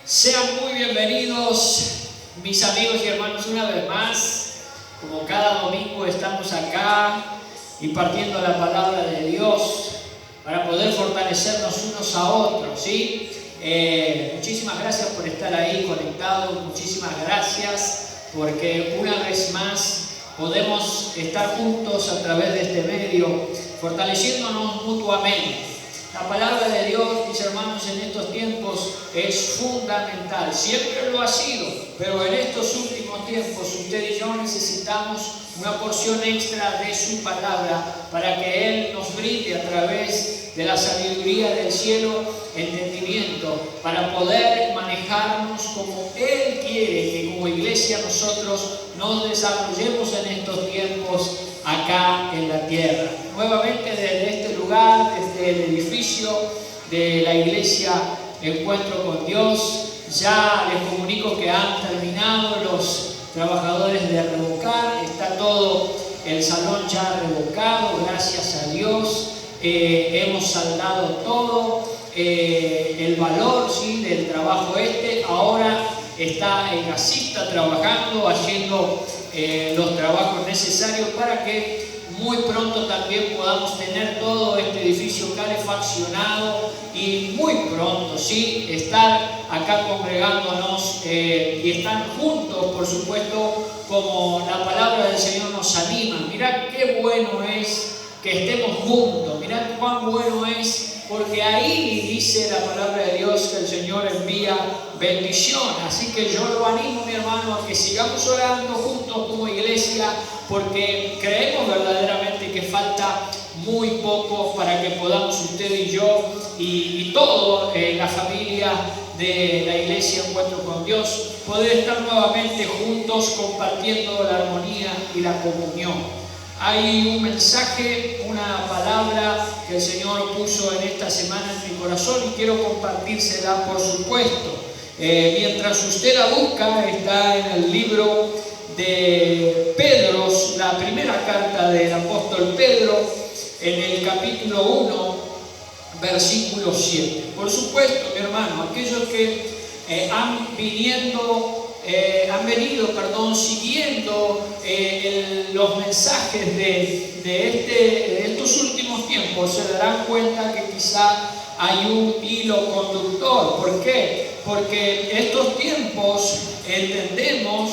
Sean muy bienvenidos, mis amigos y hermanos, una vez más. Como cada domingo estamos acá impartiendo la palabra de Dios para poder fortalecernos unos a otros, ¿sí? Muchísimas gracias por estar ahí conectados, muchísimas gracias porque una vez más podemos estar juntos a través de este medio, fortaleciéndonos mutuamente. La palabra de Dios, mis hermanos, en estos tiempos es fundamental. Siempre lo ha sido, pero en estos últimos tiempos usted y yo necesitamos una porción extra de su palabra para que Él nos brinde a través de la sabiduría del cielo entendimiento para poder manejarnos como Él quiere que como iglesia nosotros nos desarrollemos en estos tiempos acá en la tierra. Nuevamente desde este lugar, desde el edificio de la iglesia Encuentro con Dios, ya les comunico que han terminado los trabajadores de revocar, está todo el salón ya revocado, gracias a Dios. Hemos saldado todo el valor, ¿sí?, del trabajo ahora está el gasista trabajando, haciendo los trabajos necesarios para que muy pronto también podamos tener todo este edificio calefaccionado y muy pronto, ¿sí?, estar acá congregándonos y estar juntos, por supuesto, como la palabra del Señor nos anima. Mirad qué bueno es que estemos juntos, mirad cuán bueno es, porque ahí dice la palabra de Dios que el Señor envía bendición. Así que yo lo animo, mi hermano, a que sigamos orando juntos como iglesia, porque creemos verdaderamente que falta muy poco para que podamos usted y yo y toda la familia de la iglesia Encuentro con Dios poder estar nuevamente juntos compartiendo la armonía y la comunión. Hay un mensaje, una palabra que el Señor puso en esta semana en mi corazón y quiero compartírsela, por supuesto. Mientras usted la busca, está en el libro de Pedro, la primera carta del apóstol Pedro, en el capítulo 1, versículo 7. Por supuesto, mi hermano, aquellos que han venido siguiendo los mensajes de estos últimos tiempos, se darán cuenta que quizá hay un hilo conductor. ¿Por qué? Porque estos tiempos entendemos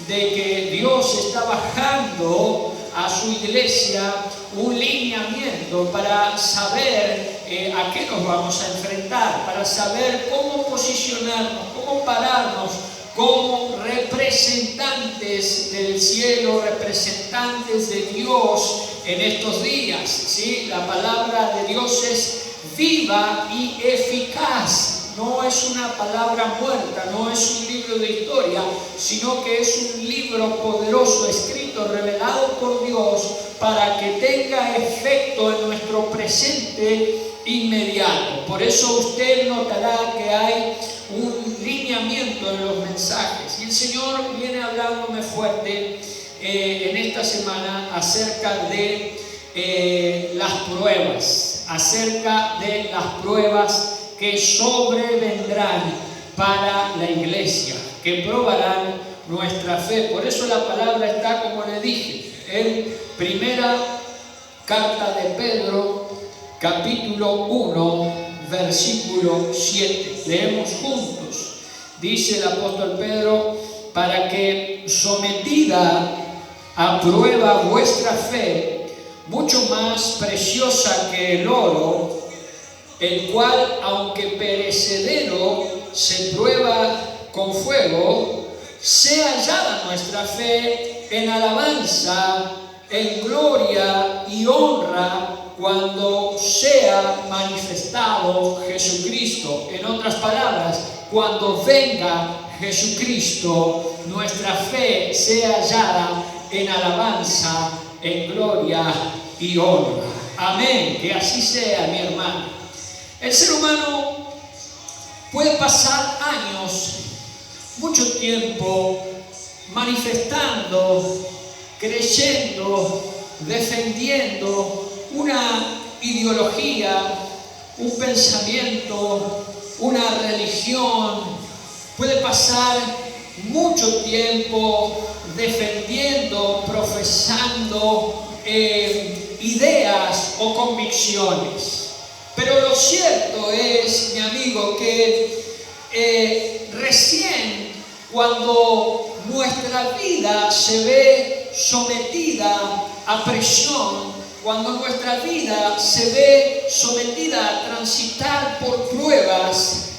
de que Dios está bajando a su iglesia un lineamiento para saber a qué nos vamos a enfrentar, para saber cómo posicionarnos, cómo pararnos como representantes del cielo, representantes de Dios en estos días, ¿sí? La palabra de Dios es viva y eficaz. No es una palabra muerta, no es un libro de historia, sino que es un libro poderoso, escrito, revelado por Dios, para que tenga efecto en nuestro presente inmediato. Por eso usted notará que hay un lineamiento en los mensajes. Y el Señor viene hablándome fuerte en esta semana acerca de las pruebas que sobrevendrán para la iglesia, que probarán nuestra fe. Por eso la palabra está, como le dije, en primera carta de Pedro, capítulo 1, versículo 7. Leemos juntos. Dice el apóstol Pedro: para que sometida a prueba vuestra fe, mucho más preciosa que el oro, el cual, aunque perecedero, se prueba con fuego, sea hallada nuestra fe en alabanza, en gloria y honra cuando sea manifestado Jesucristo. En otras palabras, cuando venga Jesucristo, nuestra fe sea hallada en alabanza, en gloria y honra. Amén. Que así sea, mi hermano. El ser humano puede pasar años, mucho tiempo, manifestando, creyendo, defendiendo una ideología, un pensamiento, una religión, puede pasar mucho tiempo defendiendo, profesando ideas o convicciones. Pero lo cierto es, mi amigo, que recién cuando nuestra vida se ve sometida a presión, cuando nuestra vida se ve sometida a transitar por pruebas,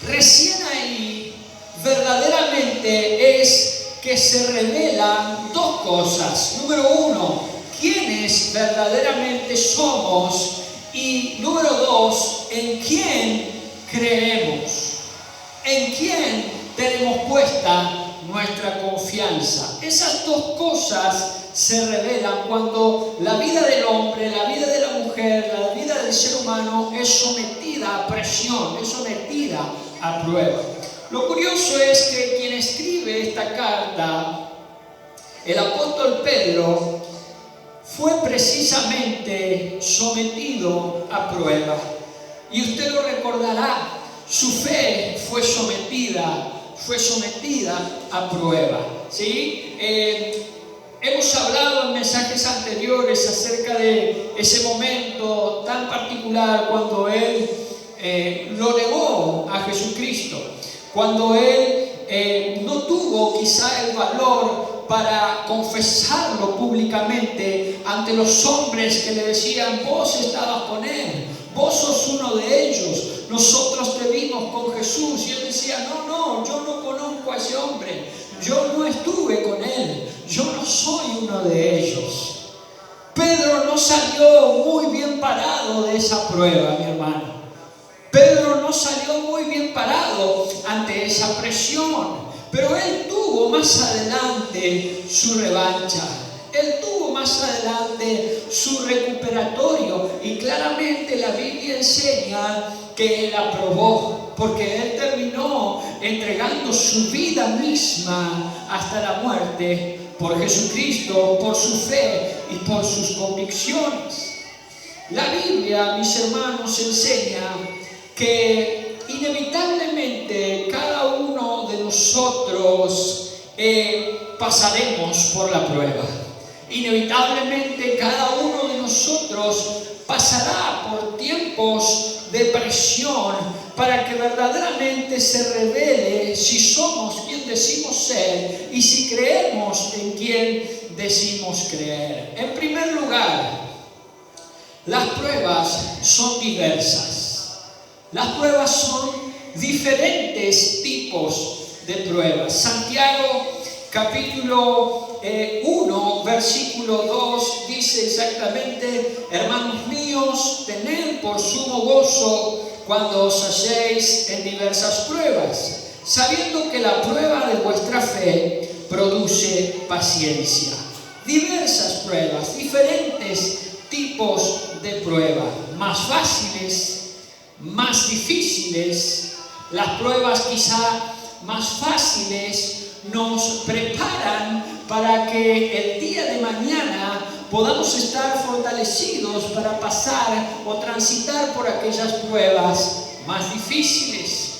recién ahí verdaderamente es que se revelan dos cosas. Número uno, quiénes verdaderamente somos, y número dos, en quién creemos, en quién tenemos puesta nuestra confianza. Esas dos cosas se revelan cuando la vida del hombre, la vida de la mujer, la vida del ser humano es sometida a presión, es sometida a prueba. Lo curioso es que quien escribe esta carta, el apóstol Pedro, fue precisamente sometido a prueba. Y usted lo recordará, su fe fue sometida a prueba. ¿Sí? Hemos hablado en mensajes anteriores acerca de ese momento tan particular cuando él lo negó a Jesucristo, cuando él no tuvo quizá el valor para confesarlo públicamente ante los hombres que le decían: vos estabas con él, vos sos uno de ellos, nosotros te vimos con Jesús. Y él decía: no, yo no conozco a ese hombre, yo no estuve con él, yo no soy uno de ellos. Pedro no salió muy bien parado de esa prueba, mi hermano. Pedro no salió muy bien parado ante esa presión, pero él tuvo más adelante su revancha, él tuvo más adelante su recuperatorio, y claramente la Biblia enseña que él aprobó, porque él terminó entregando su vida misma hasta la muerte por Jesucristo, por su fe y por sus convicciones. La Biblia, mis hermanos, enseña que inevitablemente cada uno de nosotros pasaremos por la prueba. Inevitablemente cada uno de nosotros pasará por tiempos de presión para que verdaderamente se revele si somos quien decimos ser y si creemos en quien decimos creer. En primer lugar, las pruebas son diversas. Las pruebas son diferentes tipos de pruebas. Santiago capítulo 1, versículo 2 dice exactamente: hermanos míos, tened por sumo gozo cuando os halléis en diversas pruebas, sabiendo que la prueba de vuestra fe produce paciencia. Diversas pruebas, diferentes tipos de pruebas, más fáciles, más difíciles. Las pruebas quizá más fáciles nos preparan para que el día de mañana podamos estar fortalecidos para pasar o transitar por aquellas pruebas más difíciles.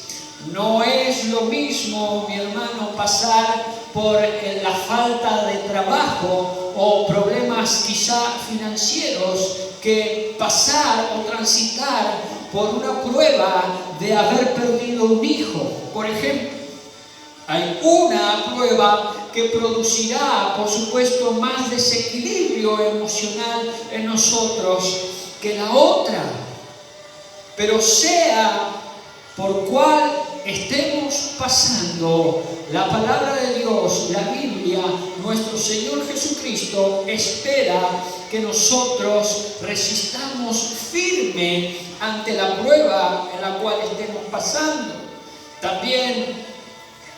No es lo mismo, mi hermano, pasar por la falta de trabajo o problemas quizá financieros que pasar o transitar por una prueba de haber perdido un hijo, por ejemplo. Hay una prueba que producirá, por supuesto, más desequilibrio emocional en nosotros que la otra. Pero sea por cual estemos pasando, la palabra de Dios, la Biblia, nuestro Señor Jesucristo espera que nosotros resistamos firme ante la prueba en la cual estemos pasando. También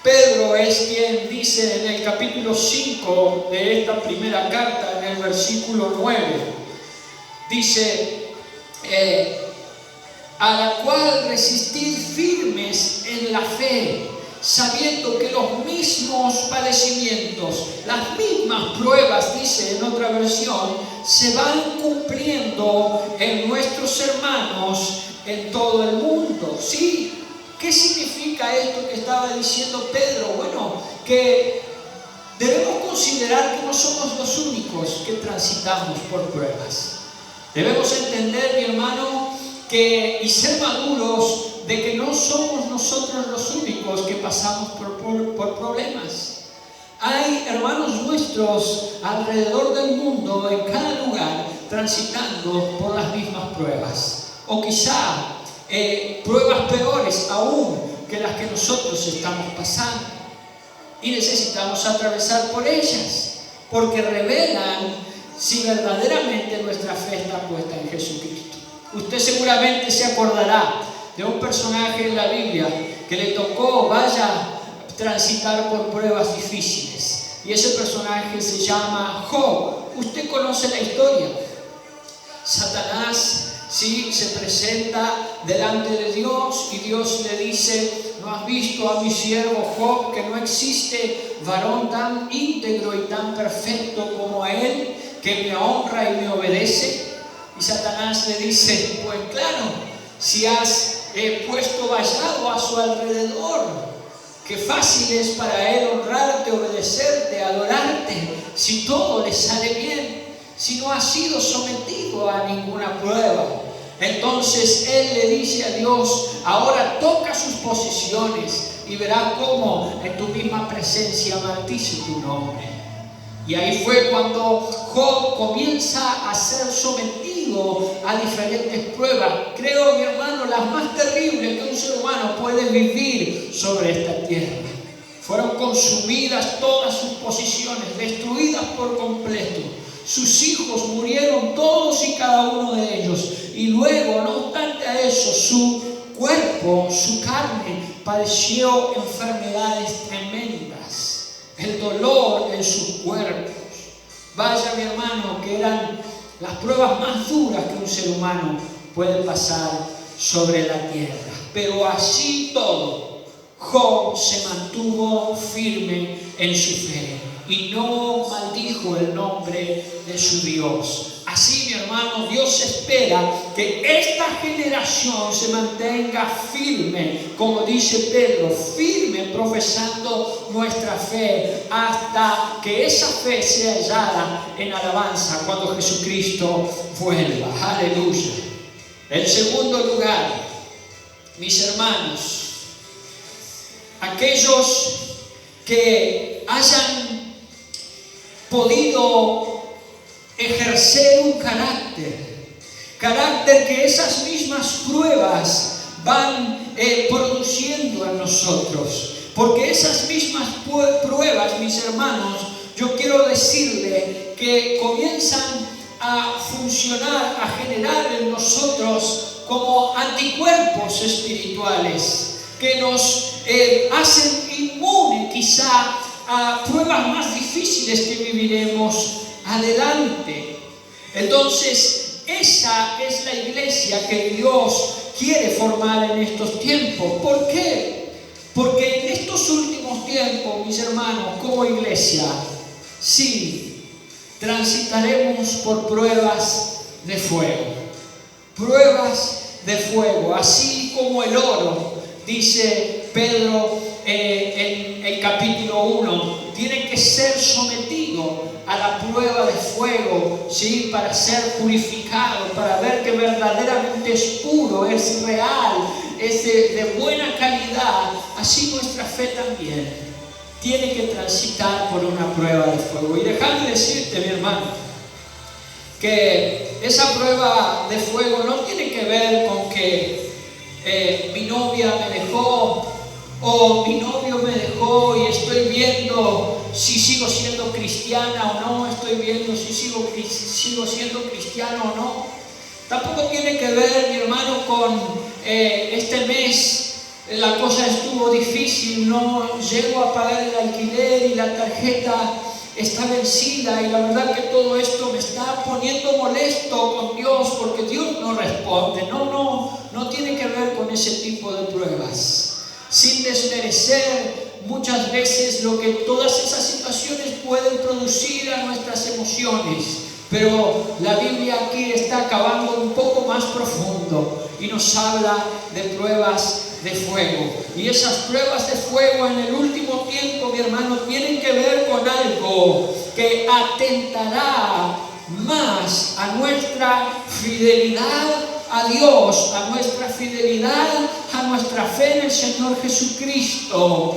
Pedro es quien dice en el capítulo 5 de esta primera carta, en el versículo 9, dice: a la cual resistir firmes en la fe, sabiendo que los mismos padecimientos, las mismas pruebas, dice en otra versión, se van cumpliendo en nuestros hermanos en todo el mundo. ¿Sí? ¿Qué significa significa esto que estaba diciendo Pedro? Bueno, que debemos considerar que no somos los únicos que transitamos por pruebas. Debemos entender, mi hermano, y ser maduros de que no somos nosotros los únicos que pasamos por problemas. Hay hermanos nuestros alrededor del mundo, en cada lugar, transitando por las mismas pruebas. O quizá pruebas peores aún que las que nosotros estamos pasando. Y necesitamos atravesar por ellas, porque revelan si verdaderamente nuestra fe está puesta en Jesucristo. Usted seguramente se acordará de un personaje en la Biblia que le tocó, transitar por pruebas difíciles. Y ese personaje se llama Job. Usted conoce la historia. Satanás se presenta delante de Dios y Dios le dice: ¿no has visto a mi siervo Job, que no existe varón tan íntegro y tan perfecto como él, que me honra y me obedece? Y Satanás le dice: pues claro, si has puesto vallado a su alrededor, qué fácil es para él honrarte, obedecerte, adorarte, si todo le sale bien, si no ha sido sometido a ninguna prueba. Entonces él le dice a Dios: ahora toca sus posesiones y verás cómo en tu misma presencia maldice tu nombre. Y ahí fue cuando Job comienza a ser sometido a diferentes pruebas. Creo, mi hermano, las más terribles que un ser humano puede vivir sobre esta tierra. Fueron consumidas todas sus posesiones, destruidas por completo. Sus hijos murieron todos y cada uno de ellos. Y luego, no obstante a eso, su cuerpo, su carne, padeció enfermedades tremendas. El dolor en sus cuerpos. Vaya, mi hermano, que eran las pruebas más duras que un ser humano puede pasar sobre la tierra. Pero así todo, Job se mantuvo firme en su fe y no maldijo el nombre de su Dios. Así, mi hermano, Dios espera que esta generación se mantenga firme, como dice Pedro, firme profesando nuestra fe, hasta que esa fe sea hallada en alabanza cuando Jesucristo vuelva. Aleluya. En segundo lugar, mis hermanos, aquellos que hayan podido ejercer un carácter que esas mismas pruebas van produciendo en nosotros. Porque esas mismas pruebas, mis hermanos, yo quiero decirle que comienzan a funcionar, a generar en nosotros como anticuerpos espirituales que nos hacen inmune quizá a pruebas más difíciles que viviremos adelante. Entonces, esa es la iglesia que Dios quiere formar en estos tiempos. ¿Por qué? Porque en estos últimos tiempos, mis hermanos, como iglesia, sí, transitaremos por pruebas de fuego. Pruebas de fuego, así como el oro, dice Pedro en el capítulo 1, tiene que ser sometido a la prueba de fuego, ¿sí? Para ser purificado, para ver que verdaderamente es puro, es real, es de buena calidad. Así nuestra fe también tiene que transitar por una prueba de fuego. Y déjame decirte, mi hermano, que esa prueba de fuego no tiene que ver con que mi novia me dejó o mi novio me dejó y estoy viendo si sigo siendo cristiana o no, estoy viendo si sigo siendo cristiano o no. Tampoco tiene que ver, mi hermano, con este mes la cosa estuvo difícil, no llego a pagar el alquiler y la tarjeta está vencida, y la verdad que todo esto me está poniendo molesto con Dios porque Dios no responde. No tiene que ver con ese tipo de pruebas. Sin desmerecer muchas veces lo que todas esas situaciones pueden producir a nuestras emociones, pero la Biblia aquí está acabando un poco más profundo y nos habla de pruebas de fuego. Y esas pruebas de fuego en el último tiempo, mi hermano, tienen que ver con algo que atentará más a nuestra fidelidad a Dios, a nuestra fidelidad, a nuestra fe en el Señor Jesucristo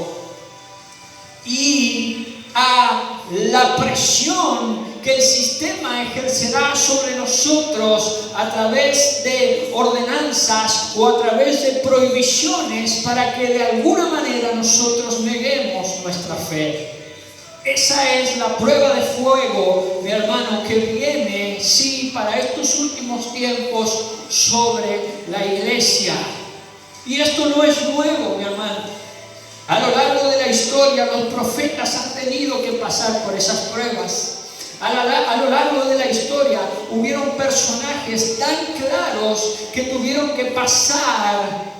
y a la presión que el sistema ejercerá sobre nosotros a través de ordenanzas o a través de prohibiciones para que de alguna manera nosotros neguemos nuestra fe. Esa es la prueba de fuego, mi hermano, que viene, sí, para estos últimos tiempos sobre la iglesia. Y esto no es nuevo, mi hermano. A lo largo de la historia, los profetas han tenido que pasar por esas pruebas. A lo largo de la historia, hubieron personajes tan claros que tuvieron que pasar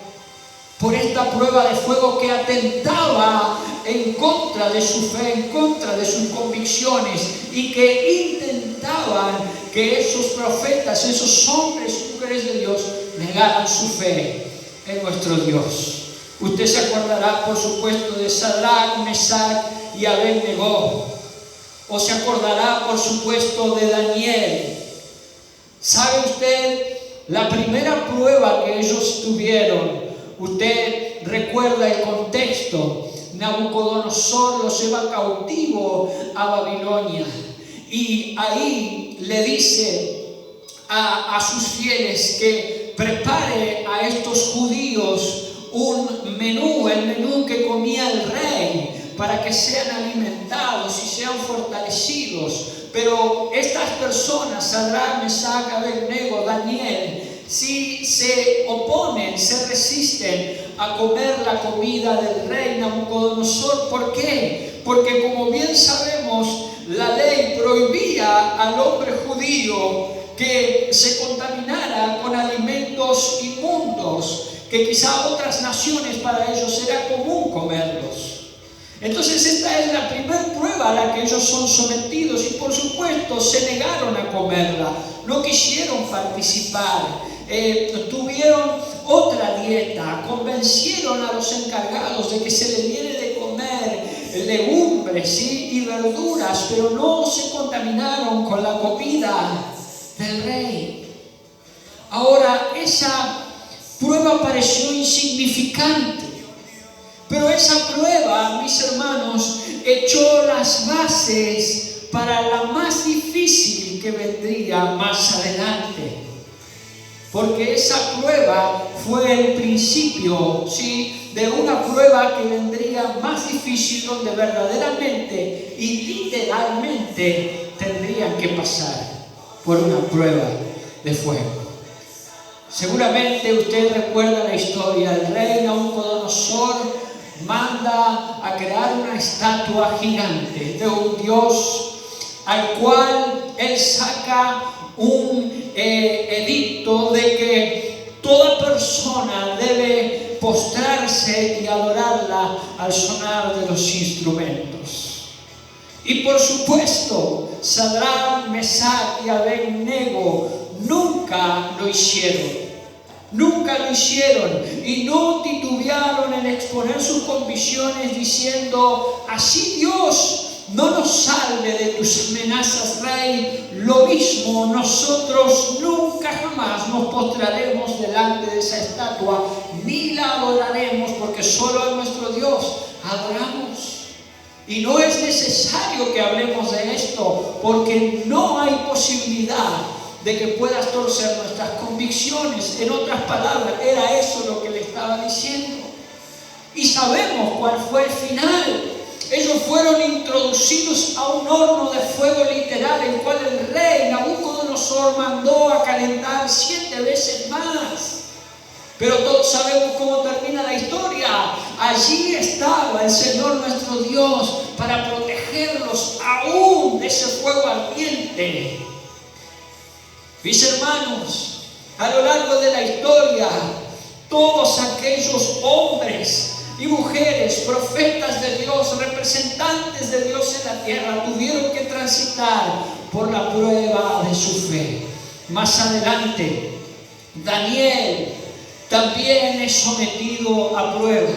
por esta prueba de fuego que atentaba en contra de su fe, en contra de sus convicciones, y que intentaban que esos profetas, esos hombres y mujeres de Dios, negaran su fe en nuestro Dios. Usted se acordará, por supuesto, de Sadrach, Mesach y Abednego. O se acordará, por supuesto, de Daniel. ¿Sabe usted la primera prueba que ellos tuvieron? Usted recuerda el contexto. Nabucodonosor los lleva cautivo a Babilonia. Y ahí le dice a sus fieles que prepare a estos judíos un menú, el menú que comía el rey, para que sean alimentados y sean fortalecidos. Pero estas personas, Sadrach, Mesach, Abednego, Daniel, si se oponen, se resisten a comer la comida del rey Nabucodonosor. ¿Por qué? Porque, como bien sabemos, la ley prohibía al hombre judío que se contaminara con alimentos inmundos, que quizá otras naciones para ellos era común comerlos. Entonces esta es la primera prueba a la que ellos son sometidos y por supuesto se negaron a comerla, no quisieron participar, tuvieron otra dieta, convencieron a los encargados de que se les diera de comer legumbres, ¿sí?, y verduras, pero no se contaminaron con la comida del rey. Ahora, esa prueba pareció insignificante, pero esa prueba, mis hermanos, echó las bases para la más difícil que vendría más adelante. Porque esa prueba fue el principio, ¿sí?, de una prueba que vendría más difícil, donde verdaderamente y literalmente tendrían que pasar por una prueba de fuego. Seguramente usted recuerda la historia. El rey Nabucodonosor manda a crear una estatua gigante de un dios, al cual él saca un edicto de que toda persona debe postrarse y adorarla al sonar de los instrumentos. Y por supuesto, Sadrach, Mesach y Abednego nunca lo hicieron. Nunca lo hicieron y no titubearon en exponer sus convicciones diciendo: así Dios no nos salve de tus amenazas, rey, lo mismo nosotros nunca jamás nos postraremos delante de esa estatua ni la adoraremos, porque solo a nuestro Dios adoramos. Y no es necesario que hablemos de esto, porque no hay posibilidad de que puedas torcer nuestras convicciones. En otras palabras, era eso lo que le estaba diciendo. Y sabemos cuál fue el final. Ellos fueron introducidos a un horno de fuego literal, el cual el rey Nabucodonosor mandó a calentar 7 veces más. Pero todos sabemos cómo termina la historia. Allí estaba el Señor nuestro Dios para protegerlos aún de ese fuego ardiente. Mis hermanos, a lo largo de la historia, todos aquellos hombres y mujeres, profetas de Dios, representantes de Dios en la tierra, tuvieron que transitar por la prueba de su fe. Más adelante, Daniel también es sometido a prueba.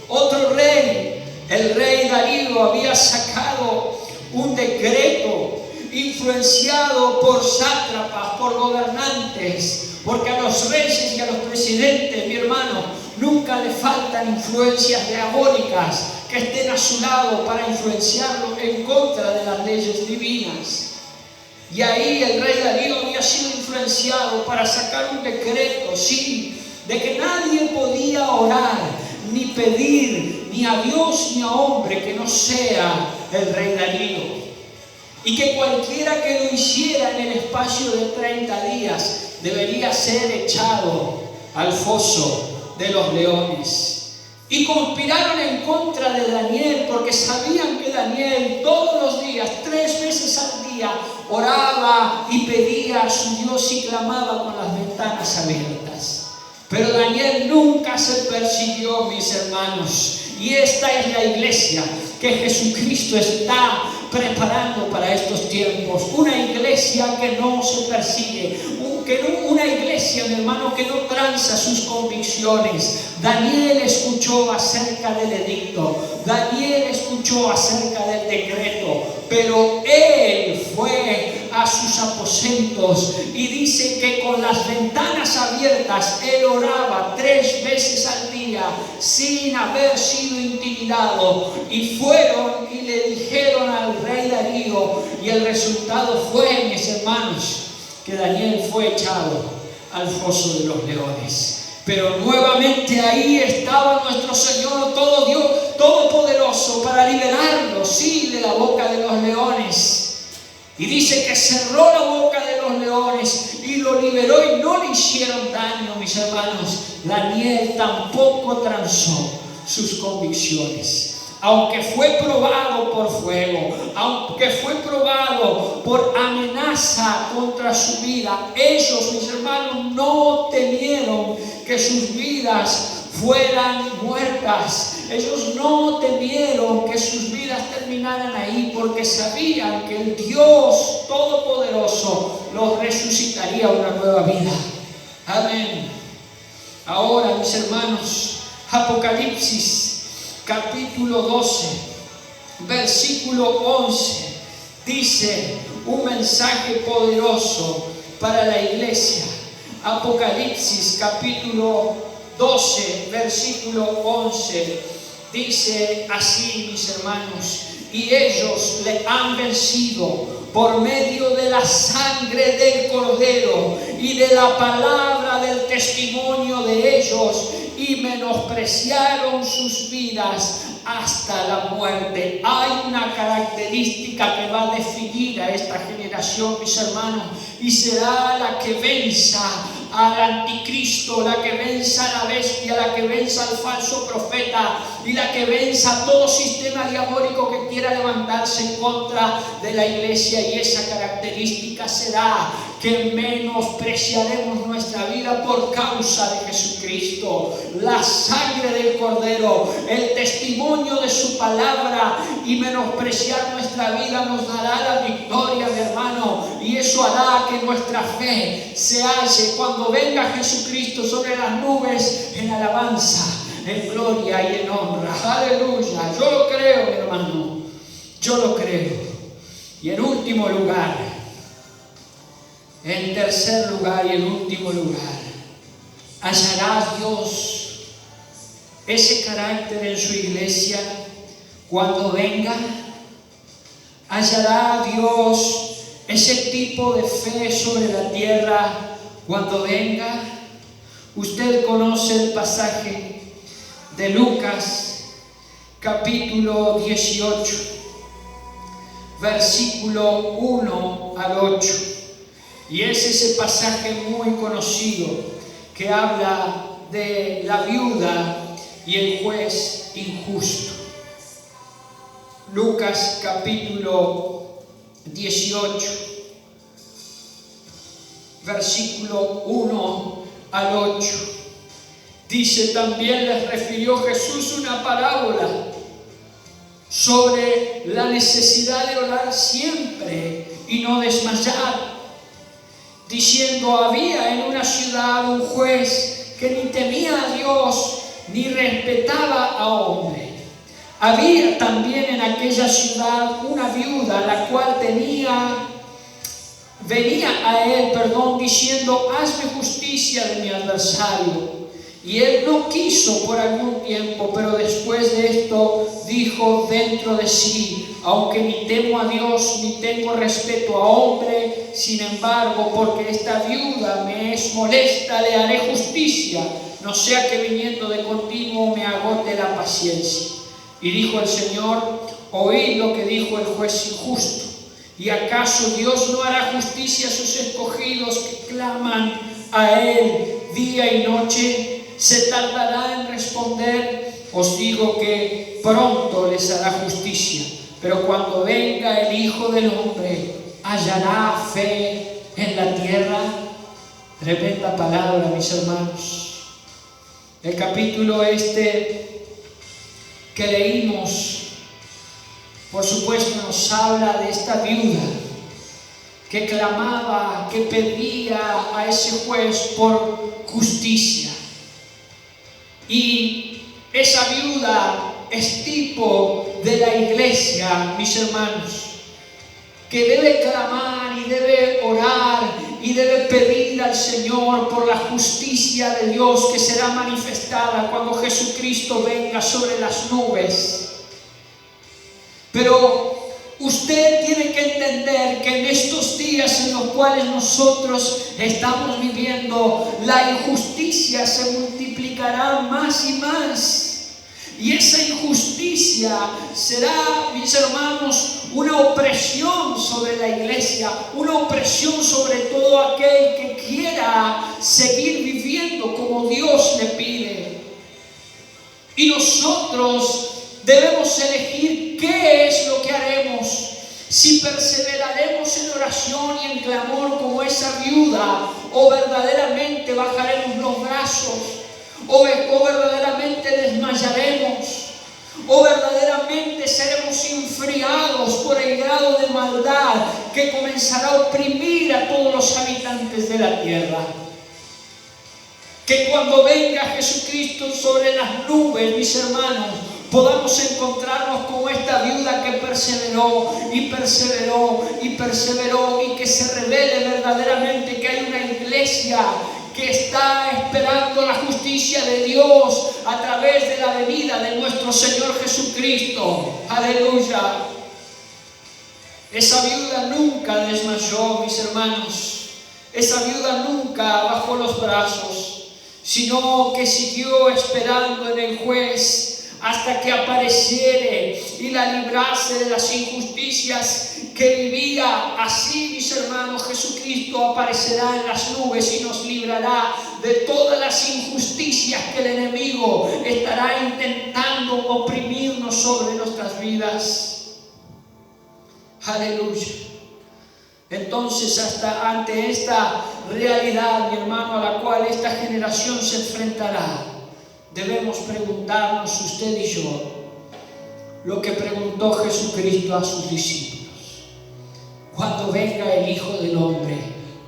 Otro rey, el rey Darío, había sacado un decreto influenciado por sátrapas, por gobernantes, porque a los reyes y a los presidentes, mi hermano, nunca le faltan influencias diabólicas que estén a su lado para influenciarlo en contra de las leyes divinas. Y ahí el rey Darío había sido influenciado para sacar un decreto, sí, de que nadie podía orar, ni pedir, ni a Dios ni a hombre que no sea el rey Darío. Y que cualquiera que lo hiciera en el espacio de 30 días debería ser echado al foso de los leones. Y conspiraron en contra de Daniel porque sabían que Daniel todos los días, 3 veces al día, oraba y pedía a su Dios y clamaba con las ventanas abiertas. Pero Daniel nunca se persiguió, mis hermanos. Y esta es la iglesia que Jesucristo está preparando para estos tiempos. Una iglesia que no se persigue, una iglesia, mi hermano, que no tranza sus convicciones. Daniel escuchó acerca del edicto, Daniel escuchó acerca del decreto, pero él fue a sus aposentos y dice que con las ventanas abiertas él oraba 3 veces al día sin haber sido intimidado. Y fueron y le dijeron al rey Darío, y el resultado fue, mis hermanos, que Daniel fue echado al foso de los leones. Pero nuevamente ahí estaba nuestro Señor todo Dios, todopoderoso, para liberarlo, sí, de la boca de los leones. Y dice que cerró la boca de los leones y lo liberó y no le hicieron daño, mis hermanos. Daniel tampoco transó sus convicciones. Aunque fue probado por fuego, aunque fue probado por amenaza contra su vida, ellos, mis hermanos, no temieron que sus vidas fueran muertas. Ellos no temieron que sus vidas terminaran ahí, porque sabían que el Dios Todopoderoso los resucitaría a una nueva vida. Amén. Ahora, mis hermanos, Apocalipsis capítulo 12, versículo 11, dice un mensaje poderoso para la iglesia. Apocalipsis capítulo 12, versículo 11, dice así, mis hermanos: y ellos le han vencido por medio de la sangre del Cordero y de la palabra del testimonio de ellos, y menospreciaron sus vidas hasta la muerte. Hay una característica que va a definir a esta generación, mis hermanos, y será la que venza al anticristo, la que venza a la bestia, la que venza al falso profeta y la que venza a todo sistema diabólico que quiera levantarse en contra de la iglesia. Y esa característica será que menospreciaremos nuestra vida por causa de Jesucristo. La sangre del Cordero, el testimonio de su palabra, y menospreciar nuestra vida nos dará la victoria, mi hermano. Y eso hará que nuestra fe se halle cuando venga Jesucristo sobre las nubes en alabanza, en gloria y en honra. Aleluya. Yo lo creo, mi hermano. Yo lo creo. Y en último lugar, en tercer lugar y en último lugar, hallará Dios ese carácter en su iglesia cuando venga. Hallará Dios ese tipo de fe sobre la tierra cuando venga. Usted conoce el pasaje de Lucas capítulo 18, versículo 1 al 8. Y es ese pasaje muy conocido que habla de la viuda y el juez injusto. Lucas capítulo 18, versículo 1 al 8. Dice: también les refirió Jesús una parábola sobre la necesidad de orar siempre y no desmayar, diciendo: había en una ciudad un juez que ni temía a Dios ni respetaba a hombre. Había también en aquella ciudad una viuda, la cual venía a él, diciendo: hazme justicia de mi adversario. Y él no quiso por algún tiempo, pero después de esto dijo dentro de sí: aunque ni temo a Dios ni tengo respeto a hombre, sin embargo, porque esta viuda me es molesta, le haré justicia, no sea que viniendo de continuo me agote la paciencia. Y dijo el Señor: oíd lo que dijo el juez injusto. ¿Y acaso Dios no hará justicia a sus escogidos que claman a Él día y noche? ¿Se tardará en responder? Os digo que pronto les hará justicia. Pero cuando venga el Hijo del Hombre, ¿hallará fe en la tierra? Tremenda palabra, mis hermanos. El capítulo que leímos, por supuesto, nos habla de esta viuda que clamaba, que pedía a ese juez por justicia. Y esa viuda es tipo de la iglesia, mis hermanos, que debe clamar y debe orar y debe pedir al Señor por la justicia de Dios que será manifestada cuando Jesucristo venga sobre las nubes. Pero usted tiene que entender que en estos días en los cuales nosotros estamos viviendo, la injusticia se multiplicará más y más. Y esa injusticia será, mis hermanos, una opresión sobre la iglesia, una opresión sobre todo aquel que quiera seguir viviendo como Dios le pide. Y nosotros debemos elegir qué es lo que haremos. Si perseveraremos en oración y en clamor como esa viuda, o verdaderamente bajaremos los brazos, o verdaderamente desmayaremos, o verdaderamente seremos enfriados por el grado de maldad que comenzará a oprimir a todos los habitantes de la tierra. Que cuando venga Jesucristo sobre las nubes, mis hermanos, podamos encontrarnos como esta viuda que perseveró y perseveró y perseveró, y que se revele verdaderamente que hay una iglesia que está esperando la justicia de Dios a través de la venida de nuestro Señor Jesucristo. Aleluya. Esa viuda nunca desmayó, mis hermanos. Esa viuda nunca bajó los brazos, sino que siguió esperando en el juez hasta que apareciere y la librase de las injusticias que vivía. Así, mis hermanos, Jesucristo aparecerá en las nubes y nos librará de todas las injusticias que el enemigo estará intentando oprimirnos sobre nuestras vidas. Aleluya. Entonces, hasta ante esta realidad, mi hermano, a la cual esta generación se enfrentará, debemos preguntarnos, usted y yo, lo que preguntó Jesucristo a sus discípulos: cuando venga el Hijo del Hombre,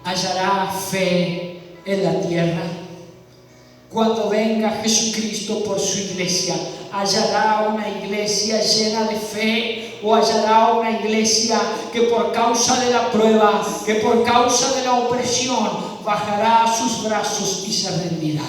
¿hallará fe en la tierra? Cuando venga Jesucristo por su iglesia, ¿hallará una iglesia llena de fe? ¿O hallará una iglesia que por causa de la prueba, que por causa de la opresión, bajará sus brazos y se rendirá?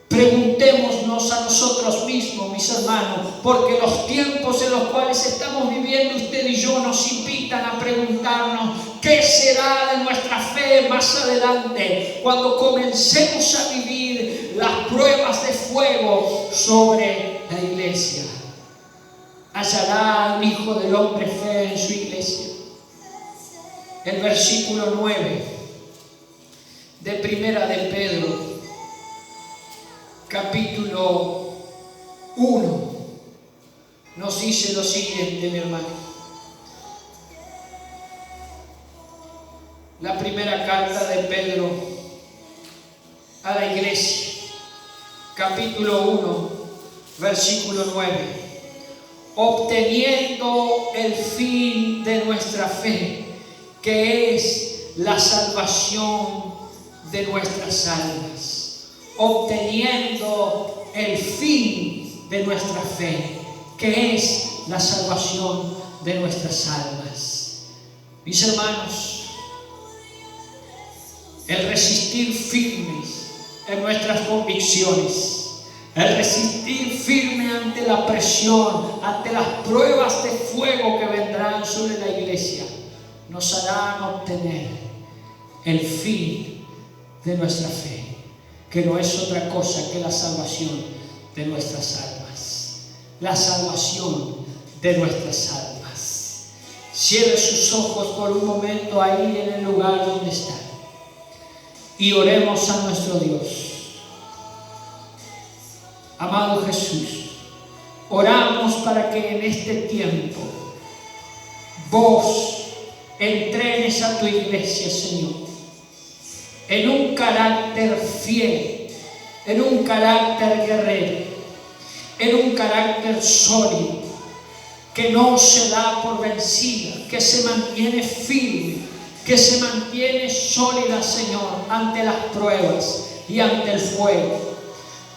Preguntémonos a nosotros mismos, mis hermanos, porque los tiempos en los cuales estamos viviendo usted y yo nos invitan a preguntarnos qué será de nuestra fe más adelante, cuando comencemos a vivir las pruebas de fuego sobre la iglesia. ¿Hallará el Hijo del Hombre fe en su iglesia? El versículo 9 de Primera de Pedro, capítulo 1, nos dice lo siguiente, mi hermano. La primera carta de Pedro a la iglesia, capítulo 1, versículo 9. Obteniendo el fin de nuestra fe, que es la salvación de nuestras almas. obteniendo el fin de nuestra fe, que es la salvación de nuestras almas. Mis hermanos, el resistir firmes en nuestras convicciones, el resistir firme ante la presión, ante las pruebas de fuego que vendrán sobre la iglesia, nos harán obtener el fin de nuestra fe, que no es otra cosa que la salvación de nuestras almas. La salvación de nuestras almas. Cierre sus ojos por un momento ahí en el lugar donde está y oremos a nuestro Dios. Amado Jesús, oramos para que en este tiempo vos entrenes a tu iglesia, Señor, en un carácter fiel, en un carácter guerrero, en un carácter sólido, que no se da por vencida, que se mantiene firme, que se mantiene sólida, Señor, ante las pruebas y ante el fuego.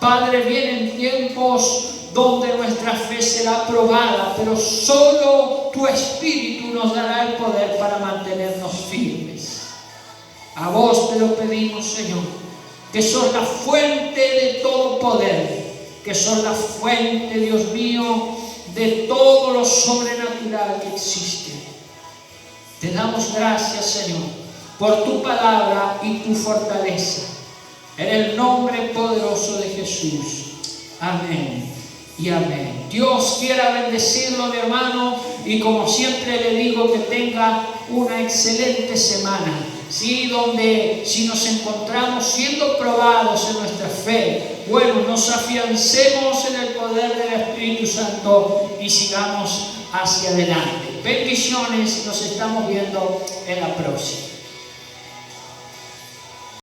Padre, vienen tiempos donde nuestra fe será probada, pero solo tu Espíritu nos dará el poder para mantenernos firmes. A vos te lo pedimos, Señor, que sos la fuente de todo poder, que sos la fuente, Dios mío, de todo lo sobrenatural que existe. Te damos gracias, Señor, por tu palabra y tu fortaleza. En el nombre poderoso de Jesús. Amén y amén. Dios quiera bendecirlo, mi hermano, y como siempre le digo, que tenga una excelente semana. Sí, donde si nos encontramos siendo probados en nuestra fe, bueno, nos afiancemos en el poder del Espíritu Santo y sigamos hacia adelante. Bendiciones, nos estamos viendo en la próxima.